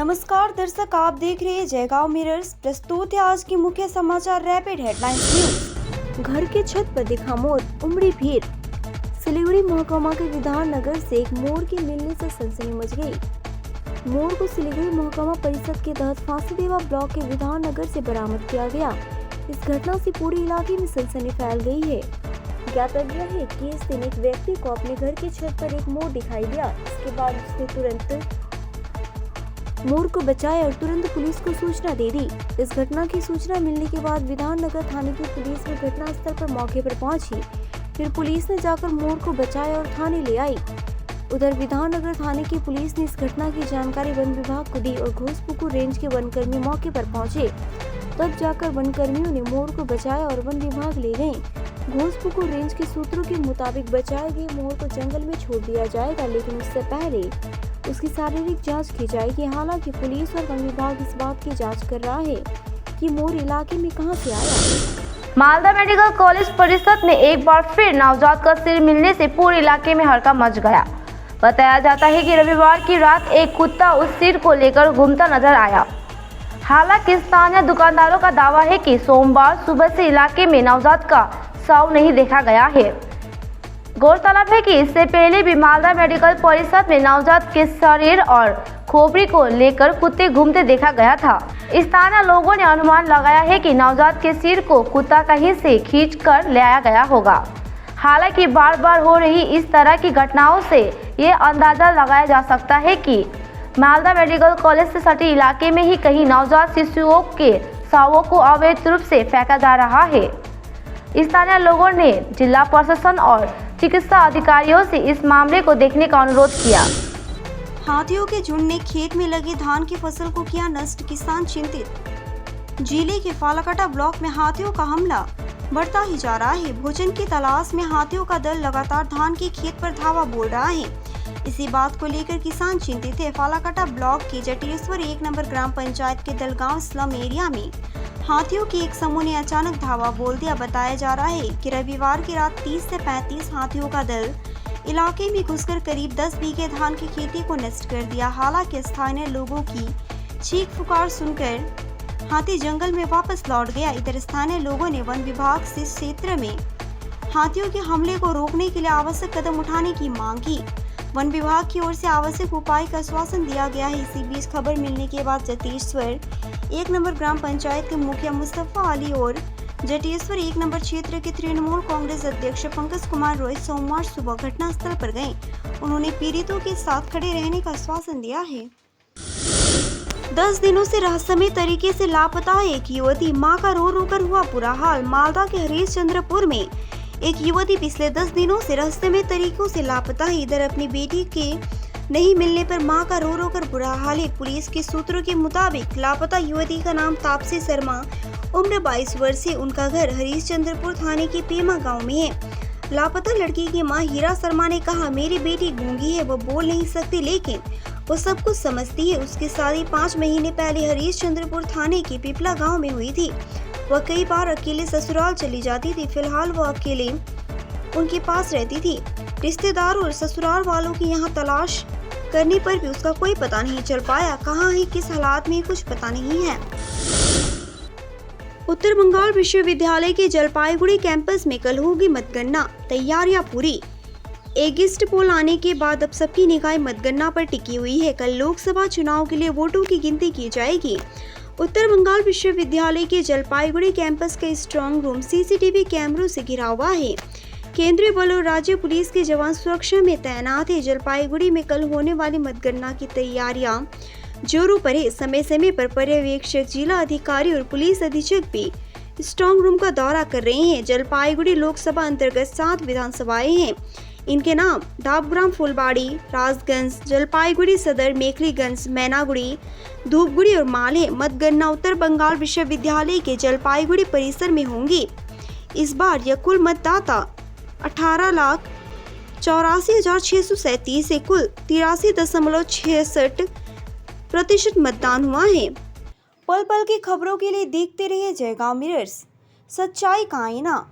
नमस्कार दर्शक, आप देख रहे हैं जयगांव मिरर्स। प्रस्तुत है आज की मुख्य समाचार रैपिड हेडलाइंस न्यूज। घर के छत पर दिखा मोर, उमड़ी भीड़। सिलीगुड़ी महकमा के विधान नगर से एक मोर के मिलने से सनसनी मच गई। मोर को सिलीगुड़ी महकमा परिषद के तहत फांसीदेवा ब्लॉक के विधान नगर से बरामद किया गया। इस घटना से पूरे इलाके में सनसनी फैल गई है। ज्ञातव्य है कि इस दिन एक व्यक्ति को अपने घर की छत पर एक मोर दिखाई दिया। इसके बाद उसने तुरंत मोर को बचाया और तुरंत पुलिस को सूचना दे दी। इस घटना की सूचना मिलने के बाद विधान नगर थाने की पुलिस भी घटनास्थल पर मौके पर पहुंची। फिर पुलिस ने जाकर मोर को बचाया और थाने ले आई। उधर विधान नगर थाने की पुलिस ने इस घटना की जानकारी वन विभाग को दी और घोसपुकुर रेंज के वनकर्मी मौके पर पहुंचे। तब जाकर वनकर्मियों ने मोर को बचाया और वन विभाग ले गए। घोसपुकुर रेंज के सूत्रों के मुताबिक बचाए गए मोर को जंगल में छोड़ दिया जाएगा, लेकिन उससे पहले उसकी शारीरिक जांच की जाएगी। हालांकि पुलिस और वन विभाग इस बात की जांच कर रहा है कि मोर इलाके में कहां से आया। मालदा मेडिकल कॉलेज परिसर में एक बार फिर नवजात का सिर मिलने से पूरे इलाके में हड़कंप मच गया। बताया जाता है कि रविवार की रात एक कुत्ता उस सिर को लेकर घूमता नजर आया। हालांकि स्थानीय दुकानदारों का दावा है कि सोमवार सुबह से इलाके में नवजात का शव नहीं देखा गया है। गौरतलब है कि इससे पहले भी मालदा मेडिकल परिसर में नवजात के शरीर और खोपड़ी को लेकर कुत्ते घूमते देखा गया था। स्थानीय लोगों ने अनुमान लगाया है कि नवजात के सिर को कुत्ता कहीं से खींचकर ले आया गया होगा। हालांकि बार बार हो रही इस तरह की घटनाओं से ये अंदाजा लगाया जा सकता है कि मालदा मेडिकल कॉलेज से सटे इलाके में ही कहीं नवजात शिशुओं के शवों को अवैध रूप से फेंका जा रहा है। स्थानीय लोगों ने जिला प्रशासन और चिकित्सा अधिकारियों से इस मामले को देखने का अनुरोध किया। हाथियों के झुंड ने खेत में लगी धान की फसल को किया नष्ट, किसान चिंतित। जिले के फालाकटा ब्लॉक में हाथियों का हमला बढ़ता ही जा रहा है। भोजन की तलाश में हाथियों का दल लगातार धान के खेत पर धावा बोल रहा है। इसी बात को लेकर किसान चिंतित है। फालाकटा ब्लॉक के जटेश्वर 1 नंबर ग्राम पंचायत के दलगांव स्लम एरिया में हाथियों के एक समूह ने अचानक धावा बोल दिया। बताया जा रहा है कि रविवार की रात 30 से 35 हाथियों का दल इलाके में घुसकर करीब 10 बीघे धान की खेती को नष्ट कर दिया। हालांकि स्थानीय लोगों की चीख पुकार सुनकर हाथी जंगल में वापस लौट गया। इधर स्थानीय लोगों ने वन विभाग से इस क्षेत्र में हाथियों के हमले को रोकने के लिए आवश्यक कदम उठाने की मांग की। वन विभाग की ओर से आवश्यक उपाय का आश्वासन दिया गया है। इसी बीच खबर मिलने के बाद जटेश्वर 1 नंबर ग्राम पंचायत के मुखिया मुस्तफा अली और जटेश्वर 1 नंबर क्षेत्र के तृणमूल कांग्रेस अध्यक्ष पंकज कुमार रॉय सोमवार सुबह घटनास्थल पर गए। उन्होंने पीड़ितों के साथ खड़े रहने का आश्वासन दिया है। 10 दिनों से रहस्यमय तरीके से लापता है एक युवती, मां का रो रो कर हुआ बुरा हाल। मालदा के हरीशचंद्रपुर में एक युवती पिछले 10 दिनों से रहस्यमय तरीकों से लापता है। इधर अपनी बेटी के नहीं मिलने पर मां का रो रो कर बुरा हाल है। पुलिस के सूत्रों के मुताबिक लापता युवती का नाम तापसी शर्मा, उम्र 22 वर्ष है। उनका घर हरीशचंद्रपुर थाने के पेमा गांव में है। लापता लड़की की मां हीरा शर्मा ने कहा, मेरी बेटी गूंगी है, वो बोल नहीं सकती लेकिन वो सब कुछ समझती है। उसकी शादी 5 महीने पहले हरीशचंद्रपुर थाने के पिपला गाँव में हुई थी। वह कई बार अकेले ससुराल चली जाती थी। फिलहाल वो अकेले उनके पास रहती थी। रिश्तेदारों और ससुराल वालों की यहाँ तलाश करने पर भी उसका कोई पता नहीं चल पाया। कहाँ है, किस हालात में, कुछ पता नहीं है। उत्तर बंगाल विश्वविद्यालय के जलपाईगुड़ी कैंपस में कल होगी मतगणना, तैयारियां पूरी। एग्जिट पोल आने के बाद अब सबकी निगाहें मतगणना पर टिकी हुई है। कल लोकसभा चुनाव के लिए वोटों की गिनती की जाएगी। उत्तर बंगाल विश्वविद्यालय के जलपाईगुड़ी कैंपस का स्ट्रांग रूम सीसीटीवी कैमरों से घिरा हुआ है। केंद्रीय बल और राज्य पुलिस के जवान सुरक्षा में तैनात है। जलपाईगुड़ी में कल होने वाली मतगणना की तैयारियां जोरों पर है। समय समय पर पर्यवेक्षक, जिला अधिकारी और पुलिस अधीक्षक भी स्ट्रांग रूम का दौरा कर रहे हैं। जलपाईगुड़ी लोकसभा अंतर्गत 7 विधानसभाएं हैं। इनके नाम डाबग्राम, फुलबाड़ी, राजगंज, जलपाईगुड़ी सदर, मेखलीगंज, मैनागुड़ी, धूपगुड़ी और माल है। मतगणना उत्तर बंगाल विश्वविद्यालय के जलपाईगुड़ी परिसर में होंगी। इस बार यह कुल मतदाता 18,84,637 से कुल 83.66% मतदान हुआ है। पल पल की खबरों के लिए देखते रहिए जयगांव मिरर्स, सच्चाई का आईना।